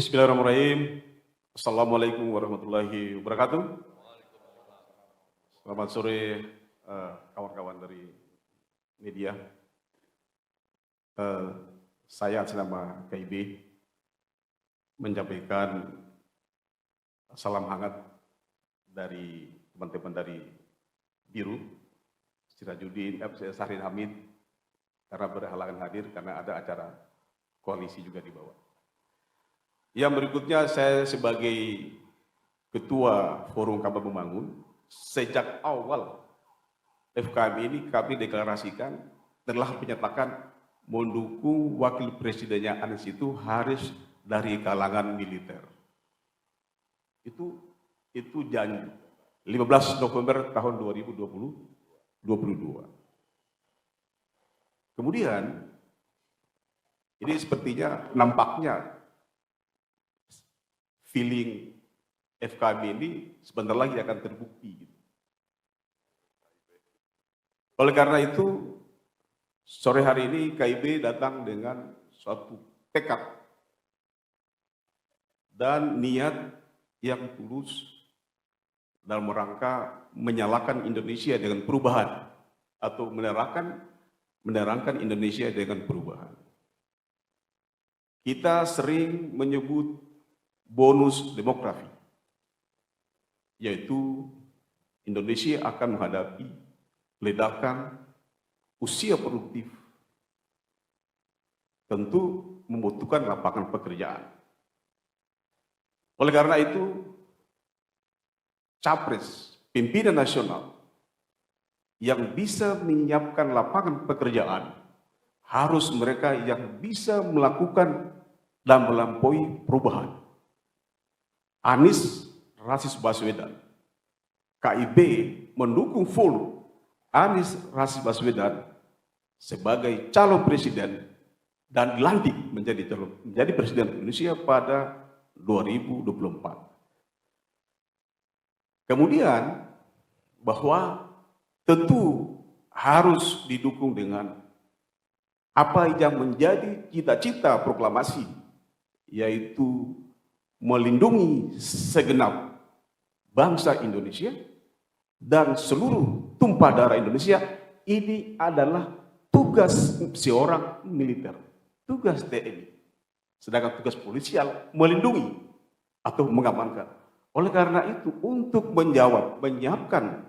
Bismillahirrahmanirrahim. Assalamualaikum warahmatullahi wabarakatuh. Selamat sore kawan-kawan dari media. Saya atas nama KIB menyampaikan salam hangat dari teman-teman dari Biru, Sirajuddin, Syahrin Hamid, karena berhalangan hadir karena ada acara koalisi juga di bawah. Yang berikutnya, saya sebagai Ketua Forum Kabar Membangun, sejak awal FKM ini kami deklarasikan telah menyatakan mendukung wakil presidennya Anies itu harus dari kalangan militer. Itu janji 15 November tahun 2022. Kemudian ini sepertinya nampaknya feeling FKM ini sebentar lagi akan terbukti. Oleh karena itu, sore hari ini KIB datang dengan suatu tekad dan niat yang tulus dalam rangka menyalakan Indonesia dengan perubahan atau menerangkan Indonesia dengan perubahan. Kita sering menyebut bonus demografi, yaitu Indonesia akan menghadapi ledakan usia produktif, tentu membutuhkan lapangan pekerjaan. Oleh karena itu, Capres, pimpinan nasional yang bisa menyiapkan lapangan pekerjaan harus mereka yang bisa melakukan dan melampaui perubahan. Anies Rashid Baswedan, KIB mendukung full Anies Rashid Baswedan sebagai calon presiden dan dilantik menjadi presiden Indonesia pada 2024. Kemudian bahwa tentu harus didukung dengan apa yang menjadi cita-cita proklamasi, yaitu melindungi segenap bangsa Indonesia dan seluruh tumpah darah Indonesia. Ini adalah tugas seorang militer, tugas TNI. Sedangkan tugas polisial melindungi atau mengamankan. Oleh karena itu, untuk menyiapkan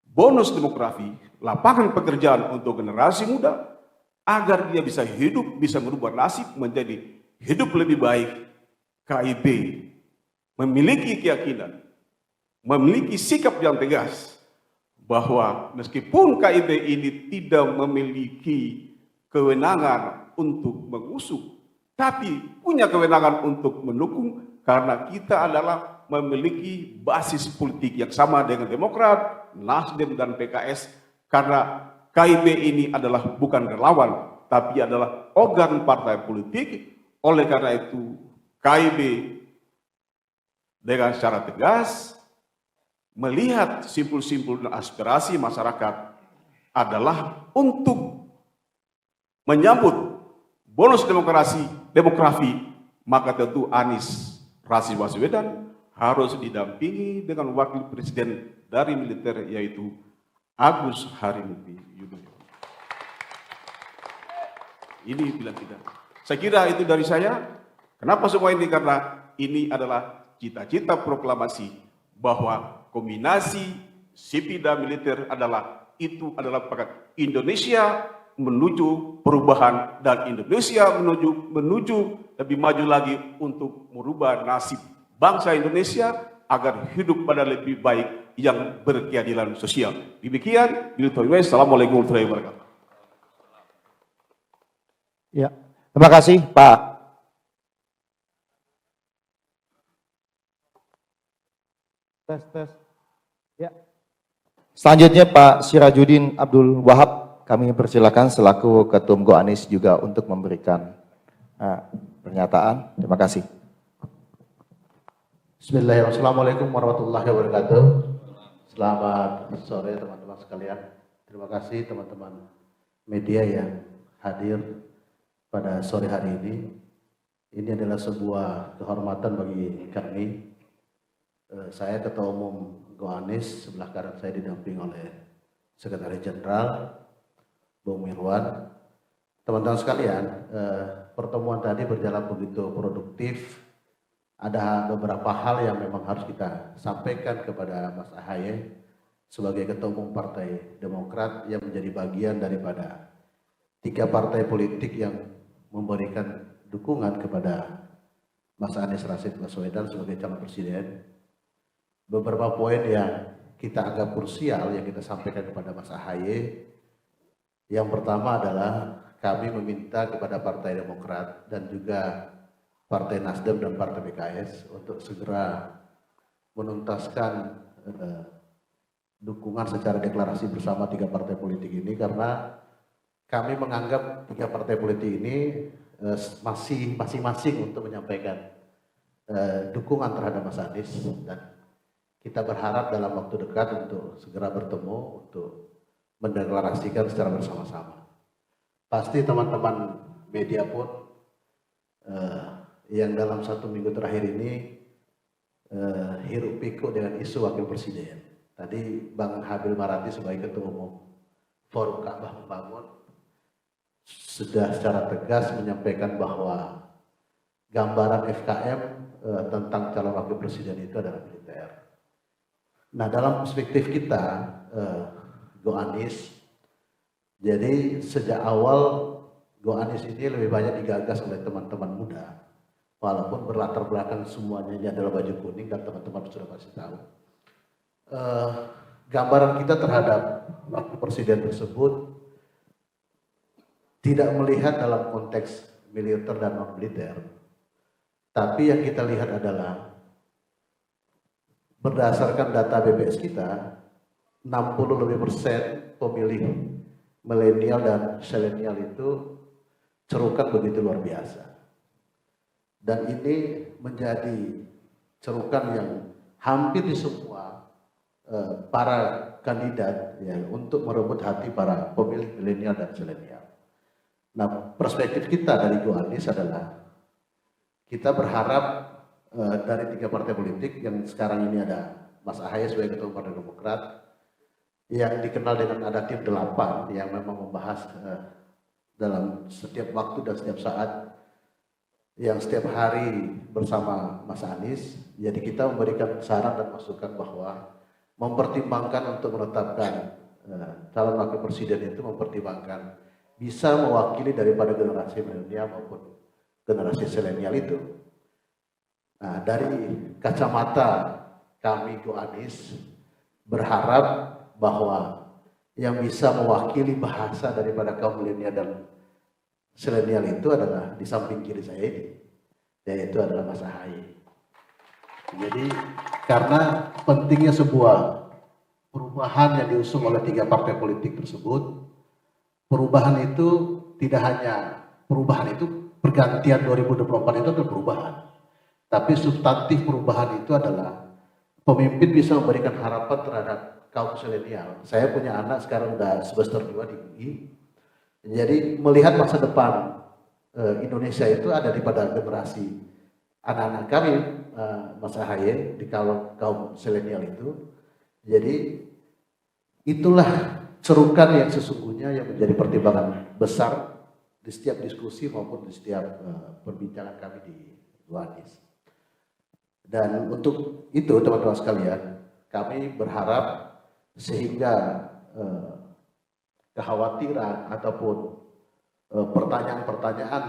bonus demografi, lapangan pekerjaan untuk generasi muda, agar dia bisa hidup, bisa merubah nasib menjadi hidup lebih baik, KIB memiliki keyakinan, memiliki sikap yang tegas bahwa meskipun KIB ini tidak memiliki kewenangan untuk mengusung, tapi punya kewenangan untuk mendukung, karena kita adalah memiliki basis politik yang sama dengan Demokrat, Nasdem, dan PKS, karena KIB ini adalah bukan relawan, tapi adalah organ partai politik. Oleh karena itu, KIB dengan secara tegas melihat simpul-simpul dan aspirasi masyarakat adalah untuk menyambut bonus demografi, maka tentu Anies Rashid Baswedan harus didampingi dengan wakil presiden dari militer, yaitu Agus Harimurti Yudhoyono. Ini bilang kita. Saya kira itu dari saya. Kenapa semua ini? Karena ini adalah cita-cita proklamasi bahwa kombinasi sipil dan militer adalah Indonesia menuju perubahan, dan Indonesia menuju lebih maju lagi untuk merubah nasib bangsa Indonesia agar hidup pada lebih baik yang berkeadilan sosial. Demikian, Assalamualaikum warahmatullahi wabarakatuh. Ya, terima kasih Pak. Tes. Ya. Selanjutnya Pak Sirajuddin Abdul Wahab, kami persilakan selaku Ketum Go Anies juga untuk memberikan pernyataan. Terima kasih. Bismillahirrahmanirrahim. Assalamualaikum warahmatullahi wabarakatuh. Selamat sore teman-teman sekalian. Terima kasih teman-teman media yang hadir pada sore hari ini. Ini adalah sebuah kehormatan bagi kami. Saya Ketua Umum Goanis, sebelah kanan saya didamping oleh Sekretaris Jenderal Bung Mirwan. Teman-teman sekalian, pertemuan tadi berjalan begitu produktif. Ada beberapa hal yang memang harus kita sampaikan kepada Mas Ahaye sebagai Ketua Umum Partai Demokrat yang menjadi bagian daripada 3 partai politik yang memberikan dukungan kepada Mas Anies Rashid Baswedan sebagai calon presiden. Beberapa poin yang kita anggap krusial yang kita sampaikan kepada Mas Ahaye. Yang pertama adalah kami meminta kepada Partai Demokrat dan juga Partai Nasdem dan Partai PKS untuk segera menuntaskan dukungan secara deklarasi bersama 3 partai politik ini, karena kami menganggap 3 partai politik ini masih masing-masing untuk menyampaikan dukungan terhadap Mas Anies, dan kita berharap dalam waktu dekat untuk segera bertemu untuk mendeklarasikan secara bersama-sama. Pasti teman-teman media pun yang dalam 1 minggu terakhir ini hiruk pikuk dengan isu wakil presiden. Tadi Bang Habil Marati sebagai Ketua Umum Forum Ka'bah Membangun sudah secara tegas menyampaikan bahwa gambaran FKM tentang calon wakil presiden itu adalah militer. Nah, dalam perspektif kita Goanis, jadi sejak awal Goanis ini lebih banyak digagas oleh teman-teman muda, walaupun berlatar belakang semuanya ini adalah baju kuning dan teman-teman sudah pasti tahu. Gambaran kita terhadap wakil presiden tersebut tidak melihat dalam konteks militer dan non militer, tapi yang kita lihat adalah berdasarkan data BPS kita, 60% pemilih milenial dan selenial itu cerukan begitu luar biasa. Dan ini menjadi cerukan yang hampir di semua para kandidat ya, untuk merebut hati para pemilih milenial dan selenial. Nah, perspektif kita dari Goanis adalah kita berharap dari 3 partai politik yang sekarang ini ada Mas Ahaye sebagai Ketua Partai Demokrat, yang dikenal dengan ada tim 8 yang memang membahas dalam setiap waktu dan setiap saat, yang setiap hari bersama Mas Anies. Jadi kita memberikan saran dan masukan bahwa mempertimbangkan untuk menetapkan calon wakil presiden itu mempertimbangkan bisa mewakili daripada generasi milenial maupun generasi selenial itu. Nah, dari kacamata kami Goanis berharap bahwa yang bisa mewakili bahasa daripada kaum milenial dan selenial itu adalah di samping kiri saya ini, yaitu adalah Mas Ahaye. Jadi karena pentingnya sebuah perubahan yang diusung oleh 3 partai politik tersebut, perubahan itu tidak hanya perubahan itu pergantian 2024 itu adalah perubahan, tapi substantif perubahan itu adalah pemimpin bisa memberikan harapan terhadap kaum selenial. Saya punya anak sekarang udah semester 2 di UI. Jadi melihat masa depan Indonesia itu ada di pada generasi anak-anak kami, Mas Ahaye, di kaum selenial itu. Jadi itulah cerukan yang sesungguhnya yang menjadi pertimbangan besar di setiap diskusi maupun di setiap perbincangan kami di Goanis. Dan untuk itu teman-teman sekalian, kami berharap sehingga kekhawatiran ataupun pertanyaan-pertanyaan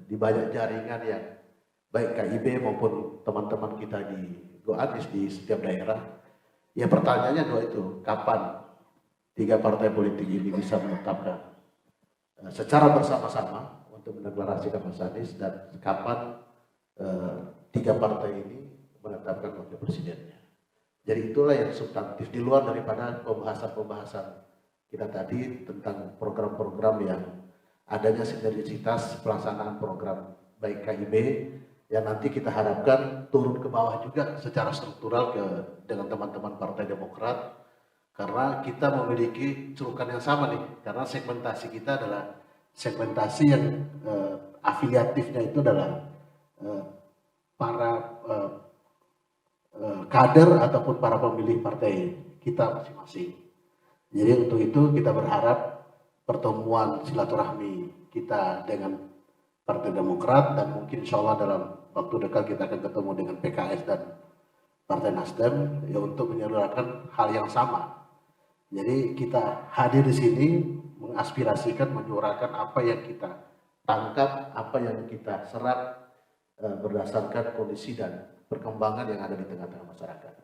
di banyak jaringan yang baik KIB maupun teman-teman kita di Goanis di setiap daerah, ya pertanyaannya 2 itu, kapan 3 partai politik ini bisa menetapkan secara bersama-sama untuk mendeklarasikan Mas Anies, dan kapan 3 partai ini menetapkan wakil presidennya. Jadi itulah yang substantif di luar daripada pembahasan-pembahasan kita tadi tentang program-program yang adanya sinergisitas pelaksanaan program baik KIB yang nanti kita harapkan turun ke bawah juga secara struktural dengan teman-teman Partai Demokrat, karena kita memiliki cerukan yang sama nih, karena segmentasi kita adalah segmentasi yang afiliatifnya itu adalah para kader ataupun para pemilih partai kita masing-masing. Jadi untuk itu kita berharap pertemuan silaturahmi kita dengan Partai Demokrat dan mungkin insya Allah dalam waktu dekat kita akan ketemu dengan PKS dan Partai Nasdem ya untuk menyuarakan hal yang sama. Jadi kita hadir di sini mengaspirasikan, menyuarakan apa yang kita tangkap, apa yang kita serap berdasarkan kondisi dan perkembangan yang ada di tengah-tengah masyarakat.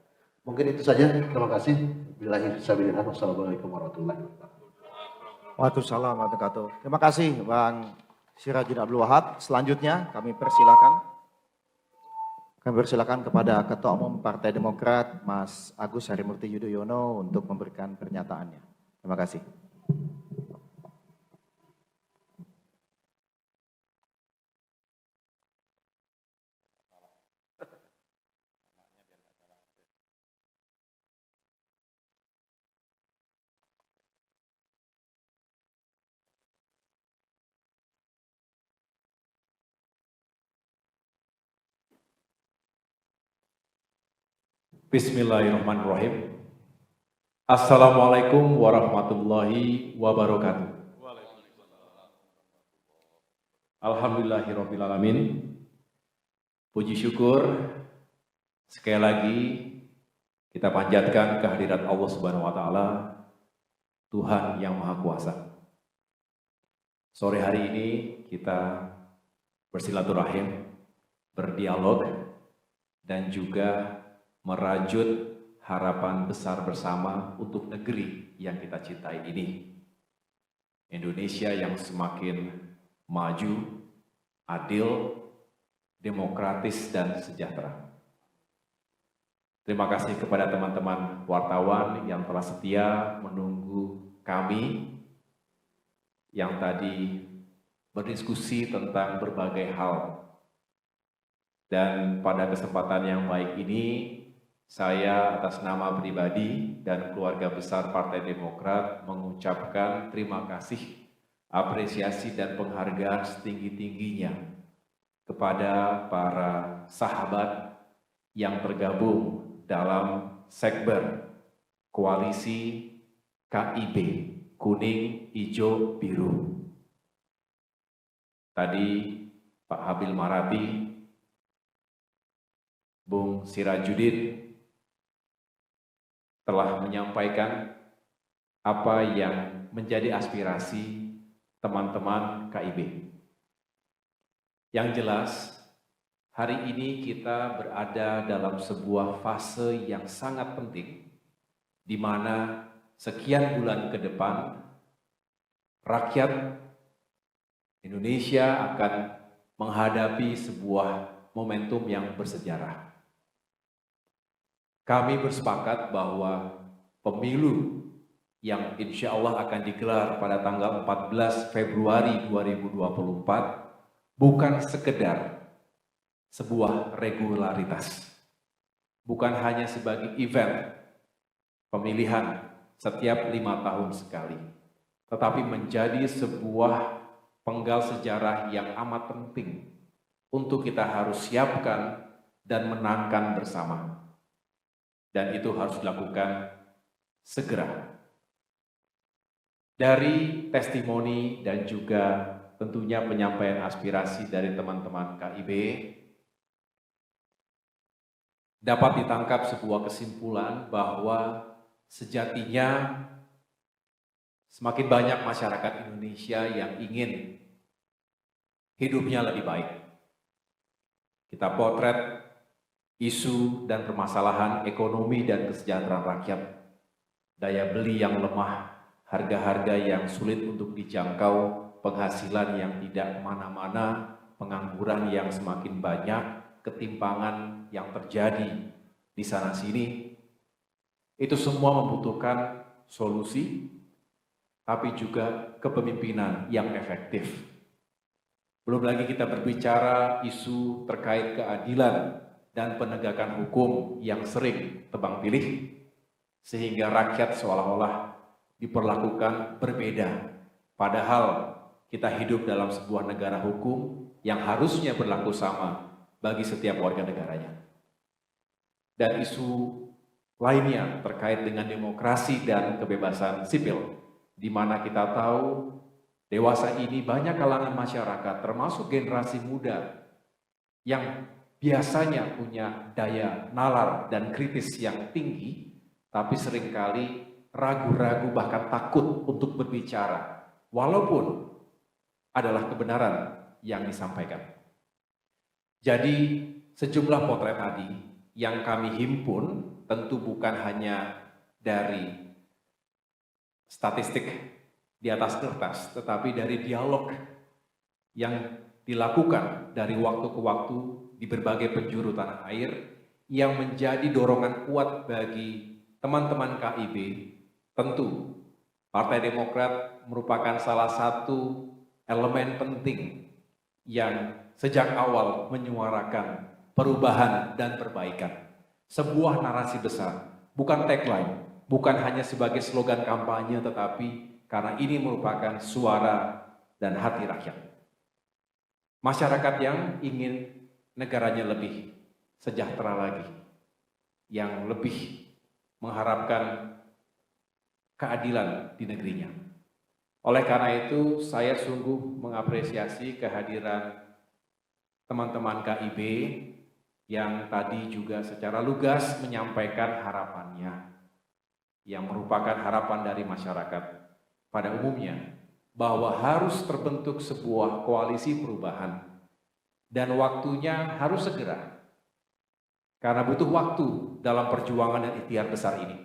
Mungkin itu saja. Terima kasih. Billahi sabilillah. Wassalamualaikum warahmatullahi wabarakatuh. Waalaikumsalam warahmatullahi wabarakatuh. Terima kasih Bang Sirajuddin Abdul Wahab. Selanjutnya kami persilakan kepada Ketua Umum Partai Demokrat Mas Agus Harimurti Yudhoyono untuk memberikan pernyataannya. Terima kasih. Bismillahirrahmanirrahim. Assalamualaikum warahmatullahi wabarakatuh. Alhamdulillahirrabbilalamin. Puji syukur sekali lagi kita panjatkan kehadirat Allah Subhanahu wa taala, Tuhan yang Maha Kuasa. Sore hari ini kita bersilaturahim, berdialog dan juga merajut harapan besar bersama untuk negeri yang kita cintai ini. Indonesia yang semakin maju, adil, demokratis, dan sejahtera. Terima kasih kepada teman-teman wartawan yang telah setia menunggu kami yang tadi berdiskusi tentang berbagai hal. Dan pada kesempatan yang baik ini, saya atas nama pribadi dan keluarga besar Partai Demokrat mengucapkan terima kasih, apresiasi dan penghargaan setinggi-tingginya kepada para sahabat yang tergabung dalam Sekber Koalisi KIB, Kuning, Hijau, Biru. Tadi Pak Habil Marati, Bung Sirajuddin telah menyampaikan apa yang menjadi aspirasi teman-teman KIB. Yang jelas, hari ini kita berada dalam sebuah fase yang sangat penting, di mana sekian bulan ke depan, rakyat Indonesia akan menghadapi sebuah momentum yang bersejarah. Kami bersepakat bahwa pemilu yang insya Allah akan digelar pada tanggal 14 Februari 2024 bukan sekedar sebuah regularitas, bukan hanya sebagai event pemilihan setiap 5 tahun sekali, tetapi menjadi sebuah penggal sejarah yang amat penting untuk kita harus siapkan dan menangkan bersama. Dan itu harus dilakukan segera. Dari testimoni dan juga tentunya penyampaian aspirasi dari teman-teman KIB, dapat ditangkap sebuah kesimpulan bahwa sejatinya semakin banyak masyarakat Indonesia yang ingin hidupnya lebih baik. Kita potret isu dan permasalahan ekonomi dan kesejahteraan rakyat, daya beli yang lemah, harga-harga yang sulit untuk dijangkau, penghasilan yang tidak kemana-mana, pengangguran yang semakin banyak, ketimpangan yang terjadi di sana-sini. Itu semua membutuhkan solusi, tapi juga kepemimpinan yang efektif. Belum lagi kita berbicara isu terkait keadilan dan penegakan hukum yang sering tebang pilih, sehingga rakyat seolah-olah diperlakukan berbeda. Padahal kita hidup dalam sebuah negara hukum yang harusnya berlaku sama bagi setiap warga negaranya. Dan isu lainnya terkait dengan demokrasi dan kebebasan sipil, di mana kita tahu dewasa ini banyak kalangan masyarakat, termasuk generasi muda, yang biasanya punya daya nalar dan kritis yang tinggi, tapi seringkali ragu-ragu bahkan takut untuk berbicara, walaupun adalah kebenaran yang disampaikan. Jadi sejumlah potret tadi yang kami himpun tentu bukan hanya dari statistik di atas kertas, tetapi dari dialog yang dilakukan dari waktu ke waktu di berbagai penjuru tanah air yang menjadi dorongan kuat bagi teman-teman KIB. Tentu Partai Demokrat merupakan salah satu elemen penting yang sejak awal menyuarakan perubahan dan perbaikan. Sebuah narasi besar, bukan tagline, bukan hanya sebagai slogan kampanye, tetapi karena ini merupakan suara dan hati rakyat. Masyarakat yang ingin negaranya lebih sejahtera lagi, yang lebih mengharapkan keadilan di negerinya. Oleh karena itu, saya sungguh mengapresiasi kehadiran teman-teman KIB yang tadi juga secara lugas menyampaikan harapannya, yang merupakan harapan dari masyarakat pada umumnya, bahwa harus terbentuk sebuah koalisi perubahan, dan waktunya harus segera, karena butuh waktu dalam perjuangan dan ikhtiar besar ini.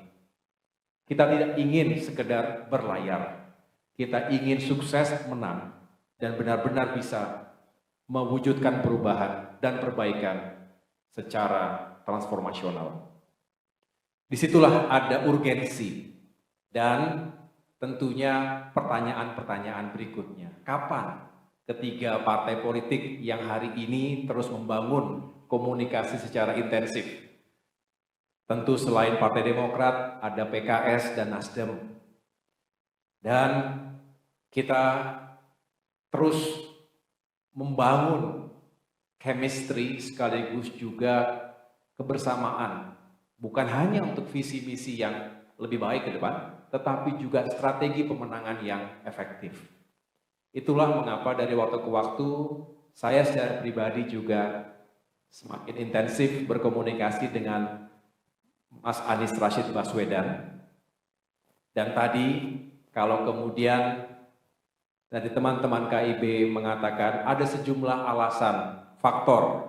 Kita tidak ingin sekedar berlayar, kita ingin sukses menang, dan benar-benar bisa mewujudkan perubahan dan perbaikan secara transformasional. Disitulah ada urgensi dan tentunya pertanyaan-pertanyaan berikutnya. Kapan ketiga partai politik yang hari ini terus membangun komunikasi secara intensif? Tentu selain Partai Demokrat, ada PKS dan Nasdem. Dan kita terus membangun chemistry sekaligus juga kebersamaan, bukan hanya untuk visi misi yang lebih baik ke depan, tetapi juga strategi pemenangan yang efektif. Itulah mengapa dari waktu ke waktu saya secara pribadi juga semakin intensif berkomunikasi dengan Mas Anies Rashid Baswedan. Dan tadi kalau kemudian dari teman-teman KIB mengatakan ada sejumlah alasan, faktor,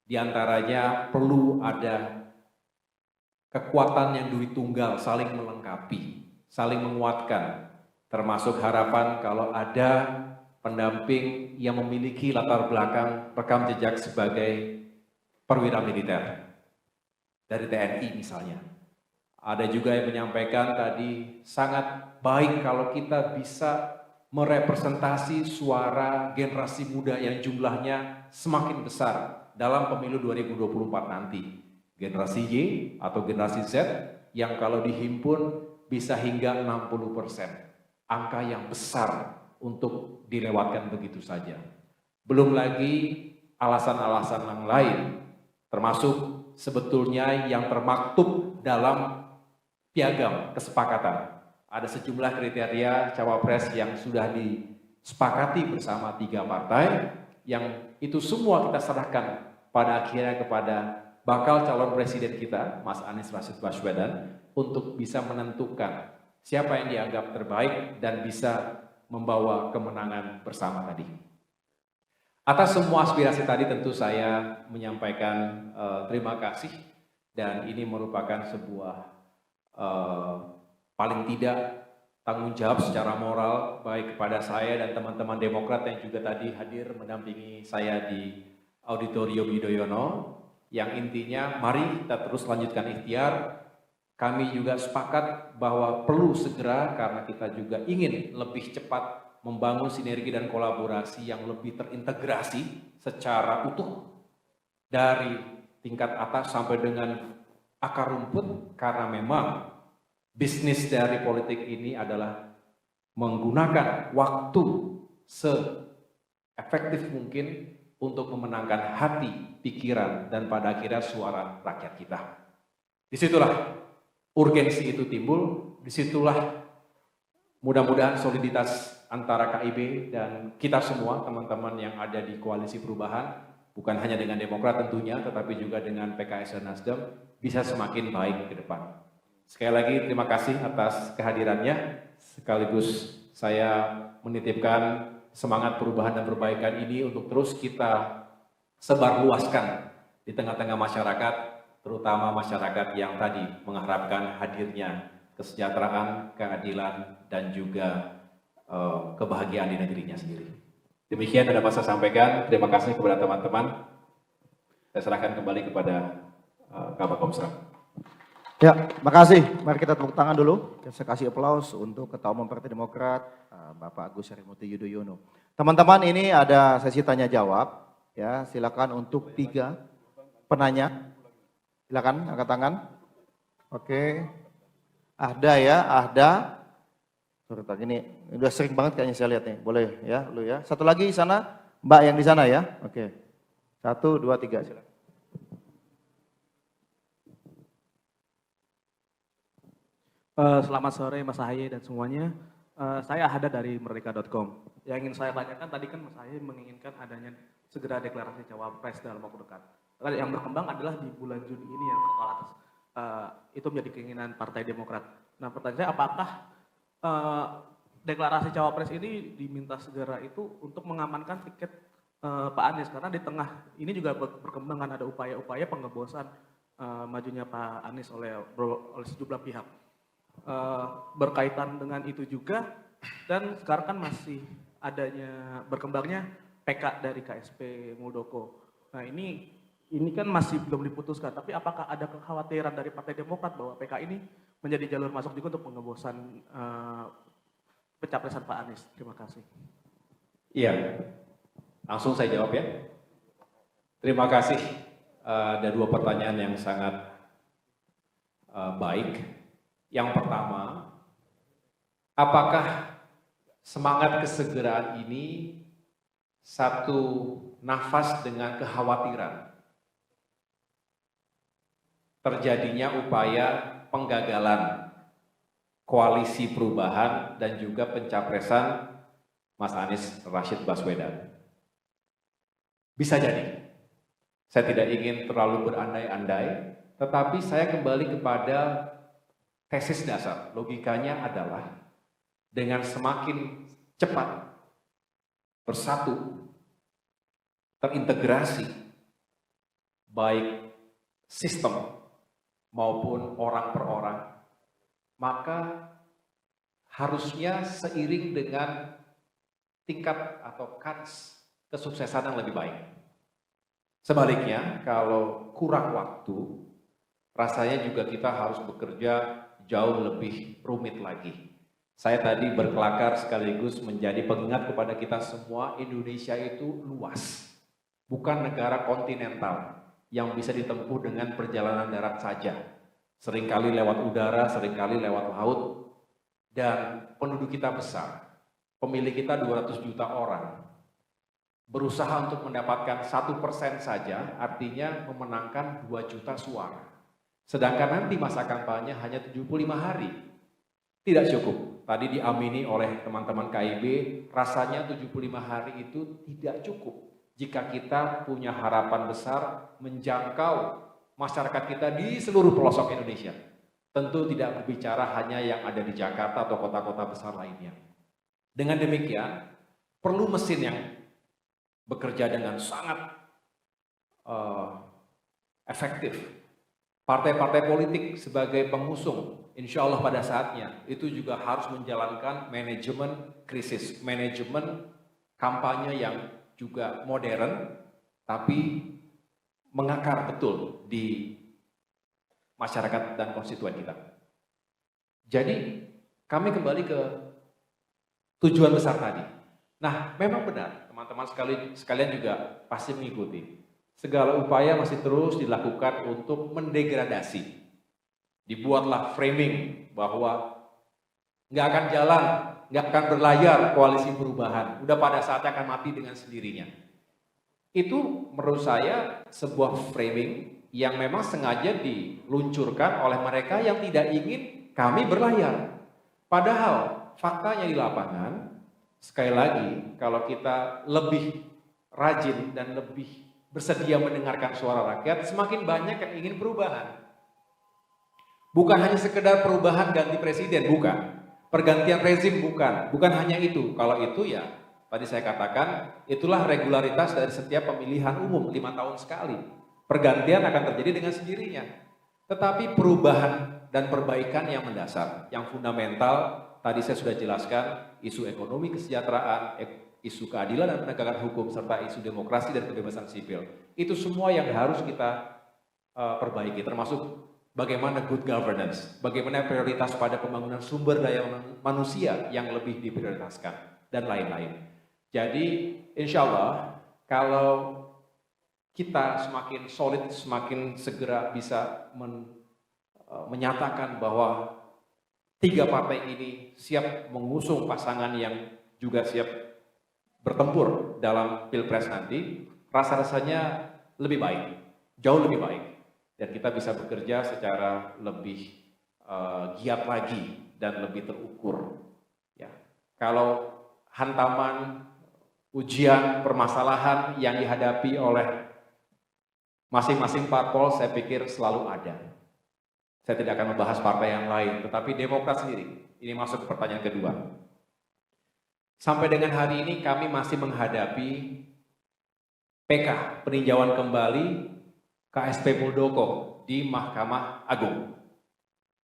diantaranya perlu ada kekuatan yang duit tunggal, saling melengkapi, saling menguatkan, termasuk harapan kalau ada pendamping yang memiliki latar belakang rekam jejak sebagai perwira militer dari TNI misalnya. Ada juga yang menyampaikan tadi sangat baik kalau kita bisa merepresentasi suara generasi muda yang jumlahnya semakin besar dalam pemilu 2024 nanti. Generasi Y atau generasi Z yang kalau dihimpun bisa hingga 60%. Angka yang besar untuk dilewatkan begitu saja. Belum lagi alasan-alasan yang lain, termasuk sebetulnya yang termaktub dalam piagam kesepakatan. Ada sejumlah kriteria cawapres yang sudah disepakati bersama 3 partai, yang itu semua kita serahkan pada akhirnya kepada bakal calon presiden kita, Mas Anies Rashid Baswedan, untuk bisa menentukan siapa yang dianggap terbaik dan bisa membawa kemenangan bersama tadi. Atas semua aspirasi tadi tentu saya menyampaikan terima kasih, dan ini merupakan sebuah paling tidak tanggung jawab secara moral baik kepada saya dan teman-teman Demokrat yang juga tadi hadir mendampingi saya di Auditorium Yudhoyono, yang intinya mari kita terus lanjutkan ikhtiar. Kami juga sepakat bahwa perlu segera, karena kita juga ingin lebih cepat membangun sinergi dan kolaborasi yang lebih terintegrasi secara utuh dari tingkat atas sampai dengan akar rumput, karena memang bisnis dari politik ini adalah menggunakan waktu se-efektif mungkin untuk memenangkan hati, pikiran, dan pada akhirnya suara rakyat kita. Disitulah urgensi itu timbul, disitulah mudah-mudahan soliditas antara KIB dan kita semua, teman-teman yang ada di Koalisi Perubahan, bukan hanya dengan Demokrat tentunya, tetapi juga dengan PKS dan Nasdem, bisa semakin baik ke depan. Sekali lagi terima kasih atas kehadirannya, sekaligus saya menitipkan semangat perubahan dan perbaikan ini untuk terus kita sebarluaskan di tengah-tengah masyarakat, terutama masyarakat yang tadi mengharapkan hadirnya kesejahteraan, keadilan, dan juga kebahagiaan di negerinya sendiri. Demikian yang dapat saya sampaikan. Terima kasih kepada teman-teman. Saya serahkan kembali kepada Kabak Komsra. Ya, makasih. Mari kita tepuk tangan dulu. Saya kasih aplaus untuk Ketua Umum Partai Demokrat, Bapak Agus Harimurti Yudhoyono. Teman-teman, ini ada sesi tanya jawab. Ya, silakan untuk 3 penanya. Silakan angkat tangan. Oke. Ada ya, ada. Sorry, ini udah sering banget kayaknya saya lihat nih. Boleh ya, lu ya. Satu lagi di sana, Mbak yang di sana ya. Oke. 1, 2, 3, silakan. Selamat sore Mas Ahaye dan semuanya. Saya Ahada dari merdeka.com. Yang ingin saya tanyakan tadi kan Mas Ahaye menginginkan adanya segera deklarasi cawapres dalam waktu dekat. Yang berkembang adalah di bulan Juni ini yang atas itu menjadi keinginan Partai Demokrat. Nah pertanyaan saya, apakah deklarasi cawapres ini diminta segera itu untuk mengamankan tiket Pak Anies? Karena di tengah ini juga berkembang ada upaya-upaya pengebosan majunya Pak Anies oleh sejumlah pihak. Berkaitan dengan itu juga, dan sekarang kan masih adanya berkembangnya PK dari KSP Muldoko. Nah ini kan masih belum diputuskan, tapi apakah ada kekhawatiran dari Partai Demokrat bahwa PK ini menjadi jalur masuk juga untuk pengebosan pencapresan Pak Anies? Terima kasih. Iya, langsung saya jawab ya. Terima kasih. Ada 2 pertanyaan yang sangat baik. Yang pertama, apakah semangat kesegeraan ini satu nafas dengan kekhawatiran terjadinya upaya penggagalan koalisi perubahan dan juga pencapresan Mas Anies Rashid Baswedan? Bisa jadi. Saya tidak ingin terlalu berandai-andai, tetapi saya kembali kepada tesis dasar. Logikanya adalah dengan semakin cepat bersatu, terintegrasi, baik sistem maupun orang per orang, maka harusnya seiring dengan tingkat atau kans kesuksesan yang lebih baik. Sebaliknya, kalau kurang waktu, rasanya juga kita harus bekerja jauh lebih rumit lagi. Saya tadi berkelakar sekaligus menjadi pengingat kepada kita semua, Indonesia itu luas. Bukan negara kontinental yang bisa ditempuh dengan perjalanan darat saja. Seringkali lewat udara, seringkali lewat laut. Dan penduduk kita besar. Pemilih kita 200 juta orang. Berusaha untuk mendapatkan 1% saja, artinya memenangkan 2 juta suara. Sedangkan nanti masa kampanye hanya 75 hari. Tidak cukup. Tadi diamini oleh teman-teman KIB, rasanya 75 hari itu tidak cukup. Jika kita punya harapan besar menjangkau masyarakat kita di seluruh pelosok Indonesia. Tentu tidak berbicara hanya yang ada di Jakarta atau kota-kota besar lainnya. Dengan demikian, perlu mesin yang bekerja dengan sangat efektif. Partai-partai politik sebagai pengusung, insya Allah pada saatnya, itu juga harus menjalankan manajemen krisis, manajemen kampanye yang juga modern, tapi mengakar betul di masyarakat dan konstituen kita. Jadi, kami kembali ke tujuan besar tadi. Nah, memang benar, teman-teman sekalian juga pasti mengikuti. Segala upaya masih terus dilakukan untuk mendegradasi. Dibuatlah framing bahwa nggak akan jalan, nggak akan berlayar koalisi perubahan. Udah pada saatnya akan mati dengan sendirinya. Itu menurut saya sebuah framing yang memang sengaja diluncurkan oleh mereka yang tidak ingin kami berlayar. Padahal faktanya di lapangan, sekali lagi, kalau kita lebih rajin dan lebih bersedia mendengarkan suara rakyat, semakin banyak yang ingin perubahan. Bukan hanya sekedar perubahan ganti presiden, bukan. Pergantian rezim, bukan hanya itu. Kalau itu ya, tadi saya katakan, itulah regularitas dari setiap pemilihan umum 5 tahun sekali. Pergantian akan terjadi dengan sendirinya. Tetapi perubahan dan perbaikan yang mendasar, yang fundamental, tadi saya sudah jelaskan, isu ekonomi kesejahteraan, isu keadilan dan penegakan hukum, serta isu demokrasi dan kebebasan sipil. Itu semua yang harus kita perbaiki, termasuk bagaimana good governance, bagaimana prioritas pada pembangunan sumber daya manusia yang lebih diprioritaskan, dan lain-lain. Jadi, insya Allah, kalau kita semakin solid, semakin segera bisa menyatakan bahwa 3 partai ini siap mengusung pasangan yang juga siap bertempur dalam Pilpres nanti, rasa-rasanya lebih baik, jauh lebih baik. Dan kita bisa bekerja secara lebih giat lagi dan lebih terukur. Ya. Kalau hantaman, ujian, permasalahan yang dihadapi oleh masing-masing parpol, saya pikir selalu ada. Saya tidak akan membahas partai yang lain, tetapi Demokrat sendiri. Ini masuk ke pertanyaan kedua. Sampai dengan hari ini kami masih menghadapi PK, peninjauan kembali KSP Muldoko di Mahkamah Agung.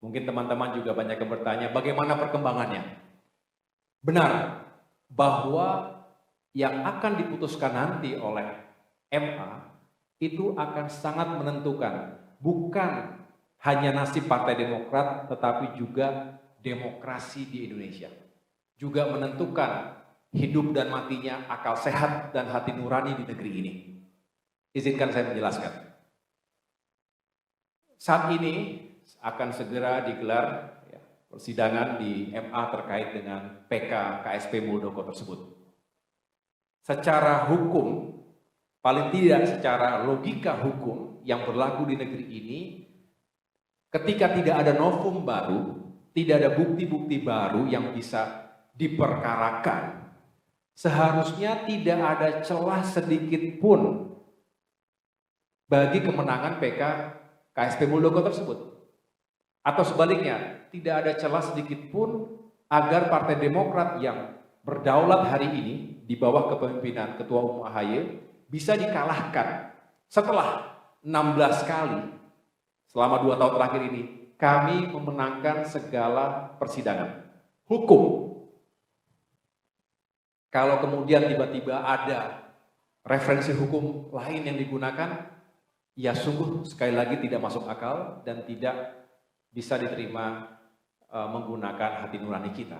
Mungkin teman-teman juga banyak yang bertanya, bagaimana perkembangannya? Benar, bahwa yang akan diputuskan nanti oleh MA itu akan sangat menentukan, bukan hanya nasib Partai Demokrat, tetapi juga demokrasi di Indonesia. Juga menentukan hidup dan matinya akal sehat dan hati nurani di negeri ini. Izinkan saya menjelaskan. Saat ini akan segera digelar persidangan di MA terkait dengan PK KSP Muldoko tersebut. Secara hukum, paling tidak secara logika hukum yang berlaku di negeri ini, ketika tidak ada novum baru, tidak ada bukti-bukti baru yang bisa diperkarakan, seharusnya tidak ada celah sedikit pun bagi kemenangan PK KSP Muldoko tersebut. Atau sebaliknya, tidak ada celah sedikit pun agar Partai Demokrat yang berdaulat hari ini di bawah kepemimpinan Ketua Umum AHY bisa dikalahkan. Setelah 16 kali selama 2 tahun terakhir ini, kami memenangkan segala persidangan hukum. Kalau kemudian tiba-tiba ada referensi hukum lain yang digunakan, ya sungguh sekali lagi tidak masuk akal dan tidak bisa diterima menggunakan hati nurani kita.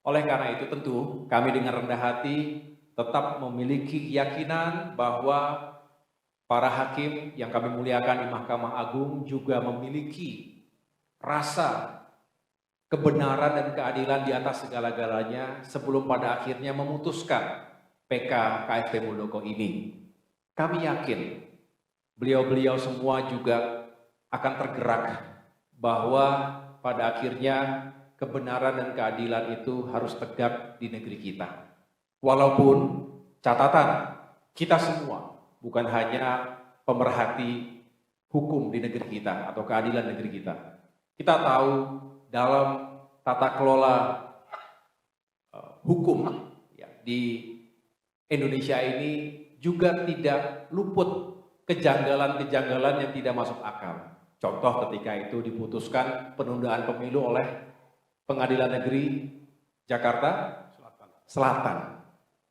Oleh karena itu tentu kami dengan rendah hati tetap memiliki keyakinan bahwa para hakim yang kami muliakan di Mahkamah Agung juga memiliki rasa kebenaran dan keadilan di atas segala-galanya sebelum pada akhirnya memutuskan PK KSP Muldoko ini. Kami yakin beliau-beliau semua juga akan tergerak bahwa pada akhirnya kebenaran dan keadilan itu harus tegak di negeri kita. Walaupun catatan kita semua bukan hanya pemerhati hukum di negeri kita atau keadilan negeri kita. Kita tahu dalam tata kelola hukum di Indonesia ini juga tidak luput kejanggalan-kejanggalan yang tidak masuk akal. Contoh ketika itu diputuskan penundaan pemilu oleh Pengadilan Negeri Jakarta Selatan.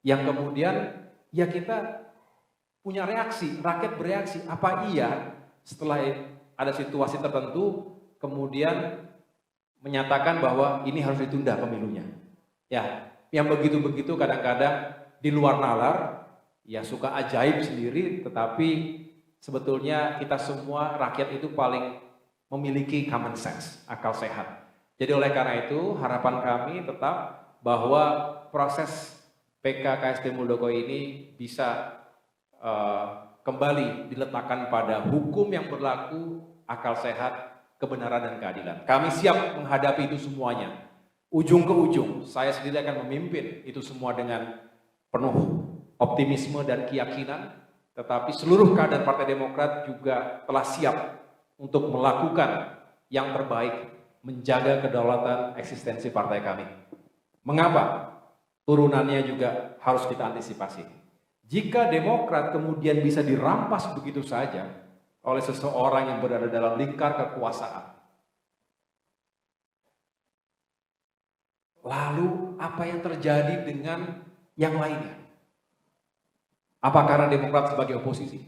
Yang kemudian ya kita punya reaksi, rakyat bereaksi, apa iya setelah ada situasi tertentu kemudian menyatakan bahwa ini harus ditunda pemilunya. Ya, yang begitu-begitu kadang-kadang di luar nalar, ya suka ajaib sendiri, tetapi sebetulnya kita semua rakyat itu paling memiliki common sense, akal sehat. Jadi oleh karena itu harapan kami tetap bahwa proses PK KSP Muldoko ini bisa kembali diletakkan pada hukum yang berlaku, akal sehat, kebenaran dan keadilan. Kami siap menghadapi itu semuanya. Ujung ke ujung, saya sendiri akan memimpin itu semua dengan penuh optimisme dan keyakinan, tetapi seluruh kader Partai Demokrat juga telah siap untuk melakukan yang terbaik, menjaga kedaulatan eksistensi partai kami. Mengapa? Turunannya juga harus kita antisipasi. Jika Demokrat kemudian bisa dirampas begitu saja oleh seseorang yang berada dalam lingkar kekuasaan, lalu apa yang terjadi dengan yang lainnya? Apa karena Demokrat sebagai oposisi?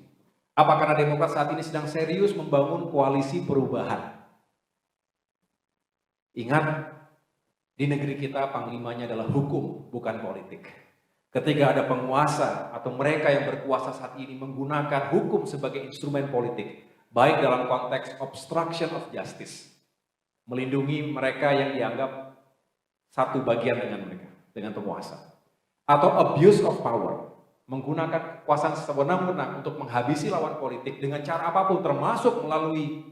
Apa karena Demokrat saat ini sedang serius membangun koalisi perubahan? Ingat, di negeri kita panglimanya adalah hukum, bukan politik. Ketika ada penguasa atau mereka yang berkuasa saat ini menggunakan hukum sebagai instrumen politik, baik dalam konteks obstruction of justice, melindungi mereka yang dianggap satu bagian dengan mereka, dengan penguasa, atau abuse of power, menggunakan kekuasaan sewenang-wenang untuk menghabisi lawan politik dengan cara apapun, termasuk melalui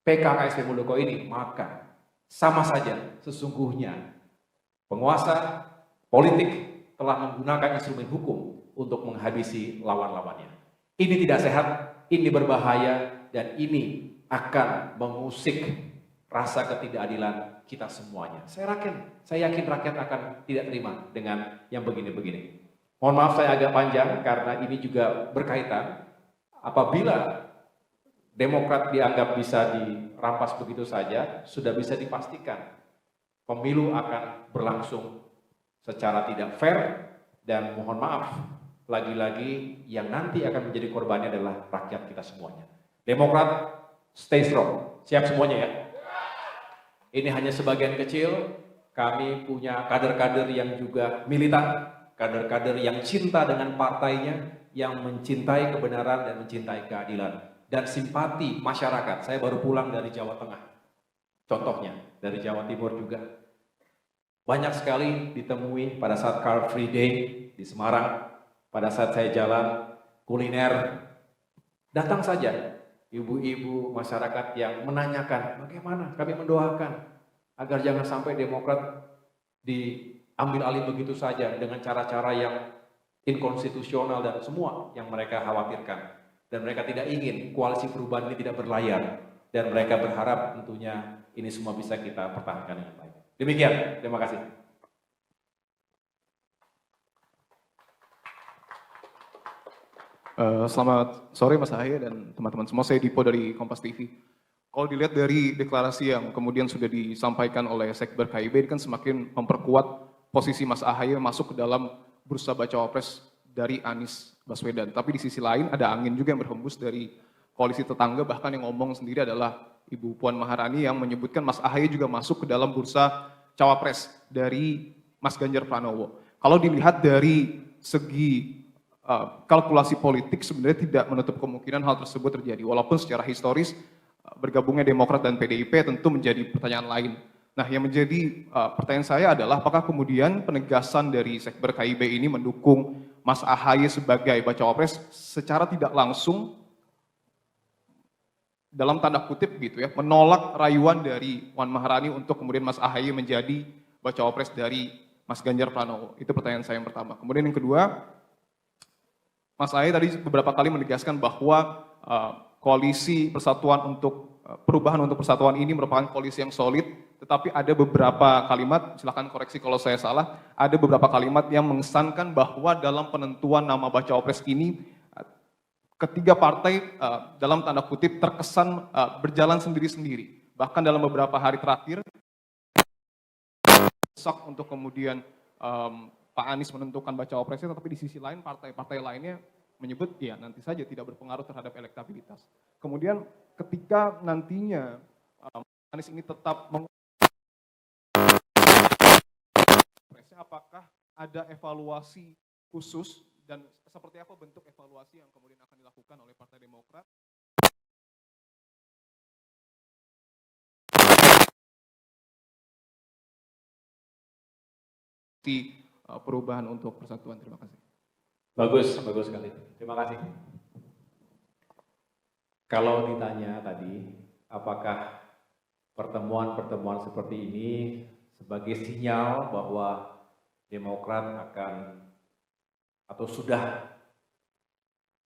PKKSP Muldoko ini, maka sama saja sesungguhnya penguasa politik telah menggunakan instrumen hukum untuk menghabisi lawan-lawannya. Ini tidak sehat, ini berbahaya, dan ini akan mengusik rasa ketidakadilan kita semuanya. Saya yakin rakyat akan tidak terima dengan yang begini-begini. Mohon maaf saya agak panjang karena ini juga berkaitan. Apabila Demokrat dianggap bisa dirampas begitu saja, sudah bisa dipastikan pemilu akan berlangsung secara tidak fair, dan mohon maaf, lagi-lagi yang nanti akan menjadi korbannya adalah rakyat kita semuanya. Demokrat, stay strong. Siap semuanya ya? Ini hanya sebagian kecil, kami punya kader-kader yang juga militan, kader-kader yang cinta dengan partainya, yang mencintai kebenaran dan mencintai keadilan. Dan simpati masyarakat. Saya baru pulang dari Jawa Tengah. Contohnya, dari Jawa Timur juga. Banyak sekali ditemui pada saat Car Free Day di Semarang, pada saat saya jalan kuliner. Datang saja ibu-ibu masyarakat yang menanyakan, bagaimana kami mendoakan agar jangan sampai Demokrat diambil alih begitu saja dengan cara-cara yang inkonstitusional dan semua yang mereka khawatirkan. Dan mereka tidak ingin koalisi perubahan ini tidak berlayar, dan mereka berharap tentunya ini semua bisa kita pertahankan dengan baik. Demikian, terima kasih. Selamat sore Mas Ahaye dan teman-teman semua, saya Dipo dari Kompas TV. Kalau dilihat dari deklarasi yang kemudian sudah disampaikan oleh Sekber KIB, ini kan semakin memperkuat posisi Mas Ahaye masuk ke dalam bursa bacawa pres dari Anies Baswedan. Tapi di sisi lain ada angin juga yang berhembus dari koalisi tetangga, bahkan yang ngomong sendiri adalah Ibu Puan Maharani yang menyebutkan Mas Ahaye juga masuk ke dalam bursa cawapres dari Mas Ganjar Pranowo. Kalau dilihat dari segi kalkulasi politik, sebenarnya tidak menutup kemungkinan hal tersebut terjadi. Walaupun secara historis bergabungnya Demokrat dan PDIP tentu menjadi pertanyaan lain. Nah, yang menjadi pertanyaan saya adalah apakah kemudian penegasan dari Sekber KIB ini mendukung Mas Ahaye sebagai bacawa pres secara tidak langsung dalam tanda kutip gitu ya, menolak rayuan dari Puan Maharani untuk kemudian Mas Ahaye menjadi bacawa pres dari Mas Ganjar Pranowo. Itu pertanyaan saya yang pertama. Kemudian yang kedua, Mas Ahaye tadi beberapa kali menegaskan bahwa koalisi persatuan untuk perubahan untuk persatuan ini merupakan koalisi yang solid, tetapi ada beberapa kalimat, silakan koreksi kalau saya salah, ada beberapa kalimat yang mengesankan bahwa dalam penentuan nama bacawa pres ini ketiga partai dalam tanda kutip terkesan berjalan sendiri-sendiri. Bahkan dalam beberapa hari terakhir sok untuk kemudian Pak Anies menentukan bacawa presnya, tetapi di sisi lain partai-partai lainnya menyebut ya nanti saja tidak berpengaruh terhadap elektabilitas. Kemudian ketika nantinya Anies ini tetap presnya, apakah ada evaluasi khusus dan seperti apa bentuk evaluasi yang kemudian akan dilakukan oleh Partai Demokrat di perubahan untuk persatuan? Terima kasih. Bagus, bagus sekali. Terima kasih. Kalau ditanya tadi, apakah pertemuan-pertemuan seperti ini sebagai sinyal bahwa Demokrat akan atau sudah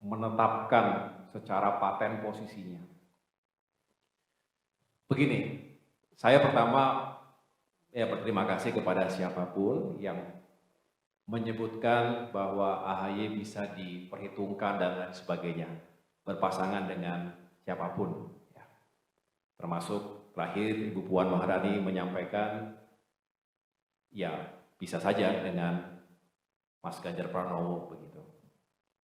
menetapkan secara paten posisinya? Begini, saya pertama berterima kasih kepada siapapun yang menyebutkan bahwa AHY bisa diperhitungkan dan lain sebagainya, berpasangan dengan siapapun. Ya. Termasuk terakhir Ibu Puan Maharani menyampaikan, ya bisa saja dengan Mas Ganjar Pranowo begitu.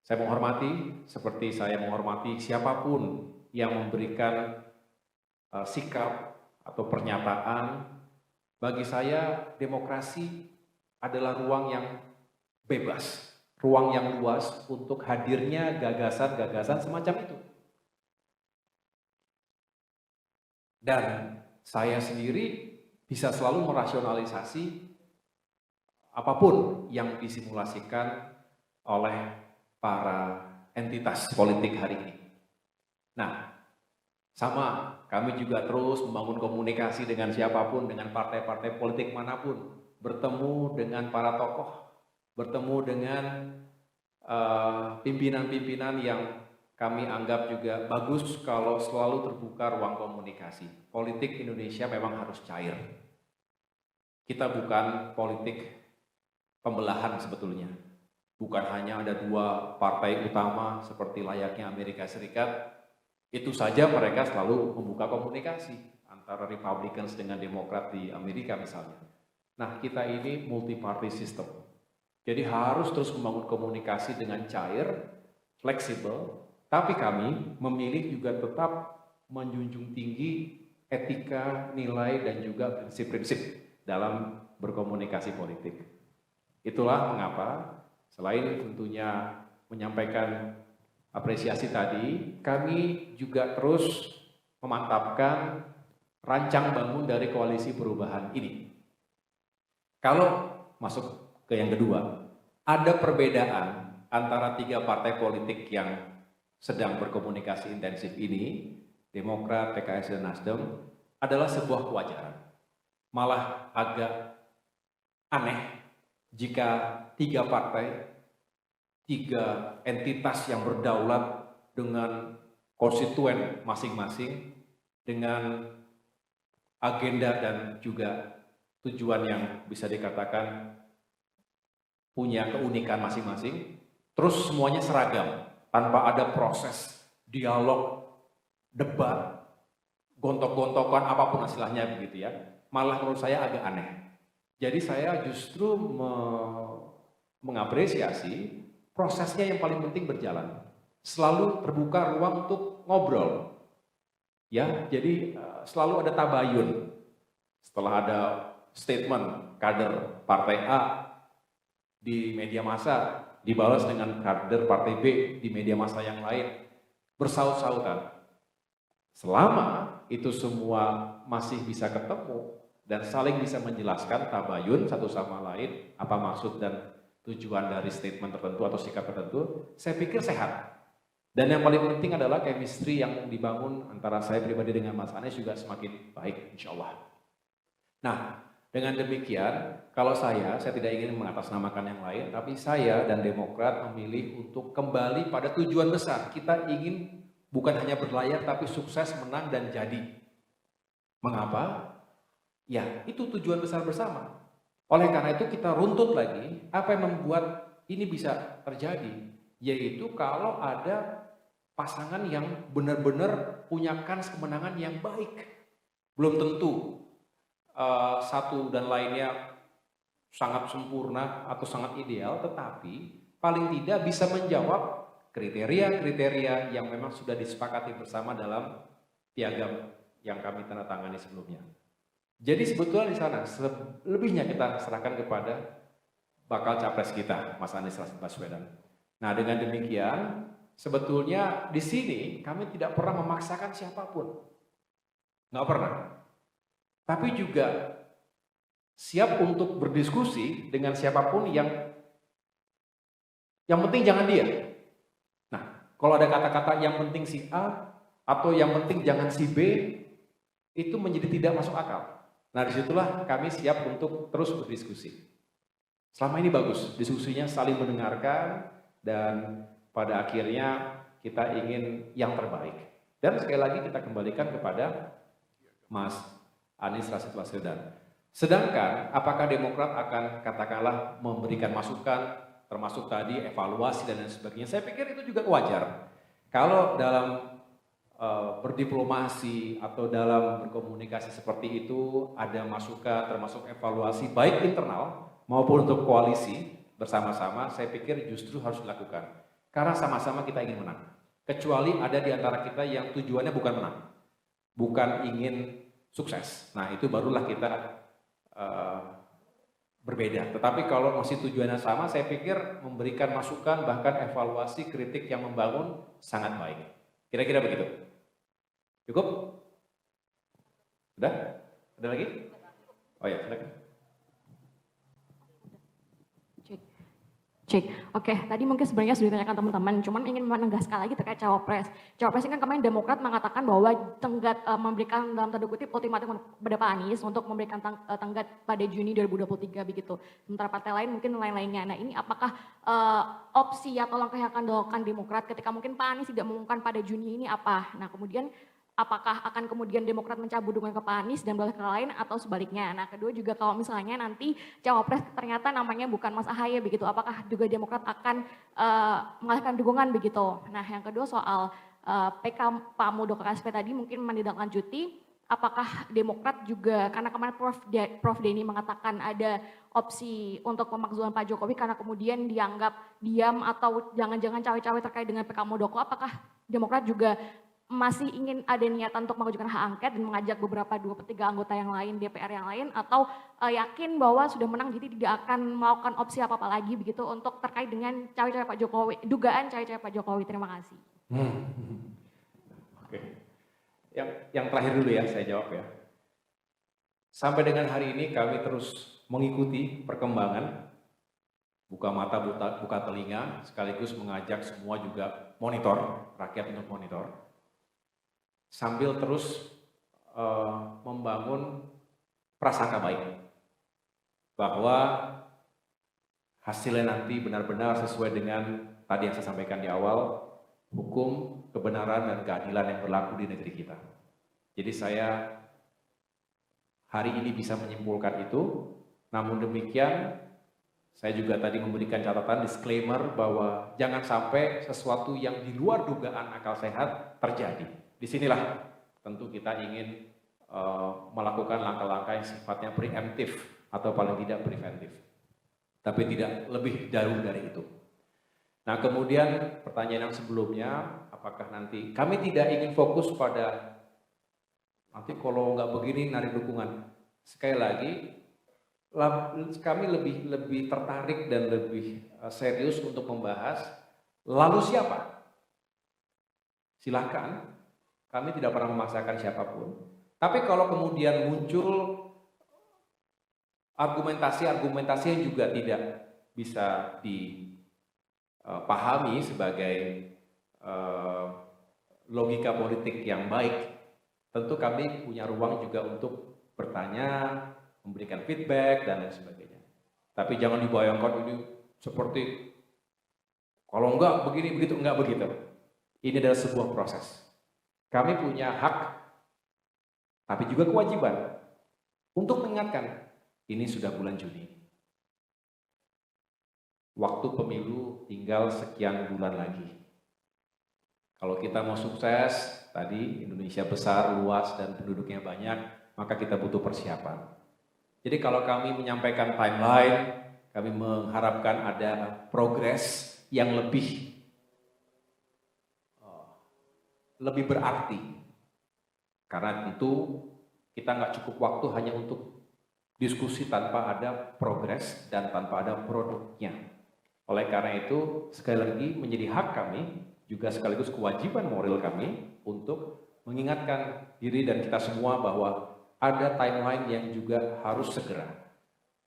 Saya menghormati, seperti saya menghormati siapapun yang memberikan sikap atau pernyataan. Bagi saya demokrasi adalah ruang yang bebas, ruang yang luas untuk hadirnya gagasan-gagasan semacam itu. Dan saya sendiri bisa selalu merasionalisasi apapun yang disimulasikan oleh para entitas politik hari ini. Nah, sama, kami juga terus membangun komunikasi dengan siapapun, dengan partai-partai politik manapun, bertemu dengan para tokoh, bertemu dengan pimpinan-pimpinan yang kami anggap juga bagus kalau selalu terbuka ruang komunikasi. Politik Indonesia memang harus cair. Kita bukan politik pembelahan sebetulnya. Bukan hanya ada dua partai utama seperti layaknya Amerika Serikat, itu saja mereka selalu membuka komunikasi antara Republicans dengan Demokrat di Amerika misalnya. Nah, kita ini multi-party system. Jadi harus terus membangun komunikasi dengan cair, fleksibel, tapi kami memilih juga tetap menjunjung tinggi etika, nilai, dan juga prinsip-prinsip dalam berkomunikasi politik. Itulah mengapa, selain tentunya menyampaikan apresiasi tadi, kami juga terus memantapkan rancang bangun dari koalisi perubahan ini. Kalau masuk ke yang kedua, ada perbedaan antara tiga partai politik yang sedang berkomunikasi intensif ini, Demokrat, PKS, dan Nasdem, adalah sebuah kewajaran. Malah agak aneh jika tiga partai, tiga entitas yang berdaulat dengan konstituen masing-masing, dengan agenda dan juga tujuan yang bisa dikatakan punya keunikan masing-masing, terus semuanya seragam, tanpa ada proses dialog, debat, gontok-gontokan, apapun istilahnya begitu ya. Malah menurut saya agak aneh. Jadi saya justru mengapresiasi prosesnya yang paling penting berjalan. Selalu terbuka ruang untuk ngobrol. Ya, jadi selalu ada tabayun. Setelah ada statement kader partai A di media massa, dibalas dengan kader partai B di media massa yang lain, bersaut-sautan. Selama itu semua masih bisa ketemu dan saling bisa menjelaskan tabayun satu sama lain, apa maksud dan tujuan dari statement tertentu atau sikap tertentu, saya pikir sehat. Dan yang paling penting adalah chemistry yang dibangun antara saya pribadi dengan Mas Anies juga semakin baik, insya Allah. Nah, dengan demikian, kalau saya tidak ingin mengatasnamakan yang lain, tapi saya dan Demokrat memilih untuk kembali pada tujuan besar. Kita ingin bukan hanya berlayar, tapi sukses, menang, dan jadi. Mengapa? Ya, itu tujuan besar bersama. Oleh karena itu kita runtut lagi, apa yang membuat ini bisa terjadi? Yaitu kalau ada pasangan yang benar-benar punya kans kemenangan yang baik. Belum tentu satu dan lainnya sangat sempurna atau sangat ideal, tetapi paling tidak bisa menjawab kriteria-kriteria yang memang sudah disepakati bersama dalam piagam yang kami tanda tangani sebelumnya. Jadi sebetulnya di sana selebihnya kita serahkan kepada bakal capres kita, Mas Anies Baswedan. Nah, dengan demikian sebetulnya di sini kami tidak pernah memaksakan siapapun, nggak pernah. Tapi juga siap untuk berdiskusi dengan siapapun yang Yang penting jangan dia. Nah, kalau ada kata-kata yang penting si A atau yang penting jangan si B, itu menjadi tidak masuk akal. Nah, disitulah kami siap untuk terus berdiskusi. Selama ini bagus, diskusinya saling mendengarkan dan pada akhirnya kita ingin yang terbaik. Dan sekali lagi kita kembalikan kepada Mas Anies Rashid Baswedan. Sedangkan apakah Demokrat akan katakanlah memberikan masukan termasuk tadi evaluasi dan lain sebagainya, saya pikir itu juga wajar. Kalau dalam berdiplomasi atau dalam berkomunikasi seperti itu ada masukan termasuk evaluasi baik internal maupun untuk koalisi bersama-sama, saya pikir justru harus dilakukan. Karena sama-sama kita ingin menang. Kecuali ada di antara kita yang tujuannya bukan menang, bukan ingin sukses. Nah, itu barulah kita berbeda. Tetapi kalau masih tujuannya sama, saya pikir memberikan masukan bahkan evaluasi kritik yang membangun sangat baik. Kira-kira begitu. Cukup? Sudah? Ada lagi? Oh ya, silakan. Cek. Oke, tadi mungkin sebenarnya sudah ditanyakan teman-teman, cuman ingin menegaskan lagi terkait cawapres. Cawapres ini kan kemarin Demokrat mengatakan bahwa tenggat memberikan dalam tanda kutip ultimatum kepada Pak Anies untuk memberikan tenggat pada Juni 2023 begitu. Sementara partai lain mungkin lain-lainnya. Nah, ini apakah opsi atau langkah yang akan dilakukan Demokrat ketika mungkin Pak Anies tidak mengumumkan pada Juni ini apa? Nah, kemudian apakah akan kemudian Demokrat mencabut dukungan ke Pak Anies dan belah ke lain atau sebaliknya. Nah, kedua juga kalau misalnya nanti cawapres ternyata namanya bukan Mas Ahaye begitu, apakah juga Demokrat akan mengalihkan dukungan begitu. Nah, yang kedua soal PK Pak Muldoko KSP tadi mungkin menindaklanjuti, apakah Demokrat juga, karena kemarin Prof. Denny mengatakan ada opsi untuk pemakzulan Pak Jokowi karena kemudian dianggap diam atau jangan-jangan cawe-cawe terkait dengan PK Muldoko, apakah Demokrat juga masih ingin ada niatan untuk mengajukan hak angket dan mengajak beberapa 2/3 anggota yang lain, DPR yang lain, atau yakin bahwa sudah menang jadi tidak akan melakukan opsi apa-apa lagi begitu untuk terkait dengan cawe-cawe Pak Jokowi, dugaan cawe-cawe Pak Jokowi. Terima kasih. Oke. Yang terakhir dulu ya, saya jawab ya. Sampai dengan hari ini kami terus mengikuti perkembangan, buka mata, buka telinga, sekaligus mengajak semua juga monitor, rakyat untuk monitor. Sambil terus membangun prasangka baik bahwa hasilnya nanti benar-benar sesuai dengan tadi yang saya sampaikan di awal, hukum, kebenaran, dan keadilan yang berlaku di negeri kita. Jadi saya hari ini bisa menyimpulkan itu, namun demikian saya juga tadi memberikan catatan disclaimer bahwa jangan sampai sesuatu yang di luar dugaan akal sehat terjadi. Disinilah tentu kita ingin melakukan langkah-langkah yang sifatnya preemptif atau paling tidak preventif. Tapi tidak lebih jauh dari itu. Nah, kemudian pertanyaan yang sebelumnya, apakah nanti kami tidak ingin fokus pada nanti kalau nggak begini narik dukungan. Sekali lagi, kami lebih tertarik dan lebih serius untuk membahas lalu siapa? Silakan. Kami tidak pernah memaksakan siapapun. Tapi kalau kemudian muncul argumentasi-argumentasi yang juga tidak bisa dipahami sebagai logika politik yang baik, tentu kami punya ruang juga untuk bertanya, memberikan feedback, dan lain sebagainya. Tapi jangan dibayangkan ini seperti kalau enggak begini, begitu, enggak begitu. Ini adalah sebuah proses. Kami punya hak, tapi juga kewajiban untuk mengingatkan, ini sudah bulan Juni. Waktu pemilu tinggal sekian bulan lagi. Kalau kita mau sukses, tadi Indonesia besar, luas, dan penduduknya banyak, maka kita butuh persiapan. Jadi kalau kami menyampaikan timeline, kami mengharapkan ada progres yang lebih berarti. Karena tentu kita nggak cukup waktu hanya untuk diskusi tanpa ada progres dan tanpa ada produknya. Oleh karena itu, sekali lagi menjadi hak kami, juga sekaligus kewajiban moral kami untuk mengingatkan diri dan kita semua bahwa ada timeline yang juga harus segera.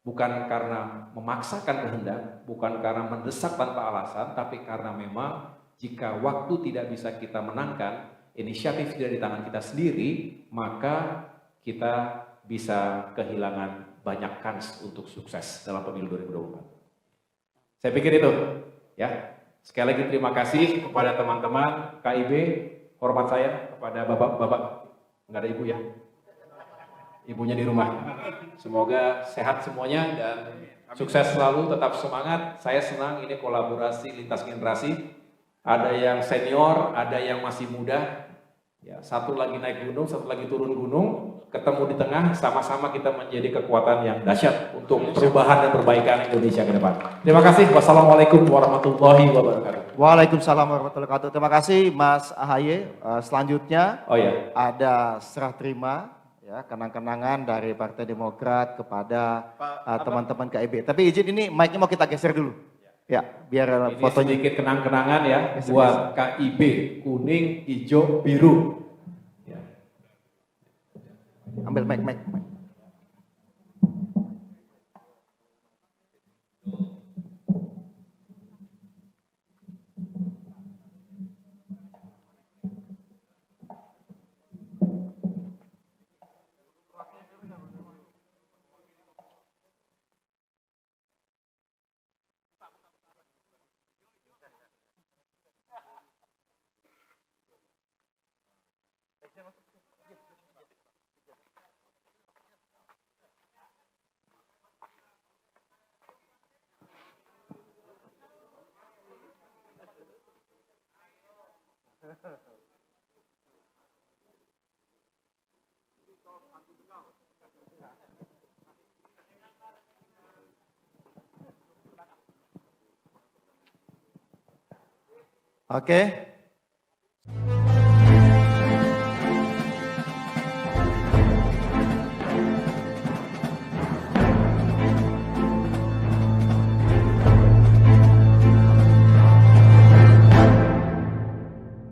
Bukan karena memaksakan kehendak, bukan karena mendesak tanpa alasan, tapi karena memang jika waktu tidak bisa kita menangkan, inisiatif tidak di tangan kita sendiri, maka kita bisa kehilangan banyak kans untuk sukses dalam pemilu 2024. Saya pikir itu, ya. Sekali lagi terima kasih kepada teman-teman KIB, hormat saya kepada bapak-bapak, nggak ada ibu ya, ibunya di rumah. Semoga sehat semuanya dan sukses selalu, tetap semangat. Saya senang ini kolaborasi lintas generasi. Ada yang senior, ada yang masih muda. Ya, satu lagi naik gunung, satu lagi turun gunung, ketemu di tengah, sama-sama kita menjadi kekuatan yang dahsyat untuk perubahan dan perbaikan Indonesia ke depan. Terima kasih. Wassalamualaikum warahmatullahi wabarakatuh. Waalaikumsalam warahmatullahi wabarakatuh. Terima kasih Mas AHY. Selanjutnya Oh ya, ada serah terima ya kenang-kenangan dari Partai Demokrat kepada teman-teman KIB. Tapi izin ini mic-nya mau kita geser dulu. Ya, biar ini fotonya. sedikit kenang-kenangan ya Geser, buat KIB, kuning, hijau, biru. Ya. Ambil mic. Oke,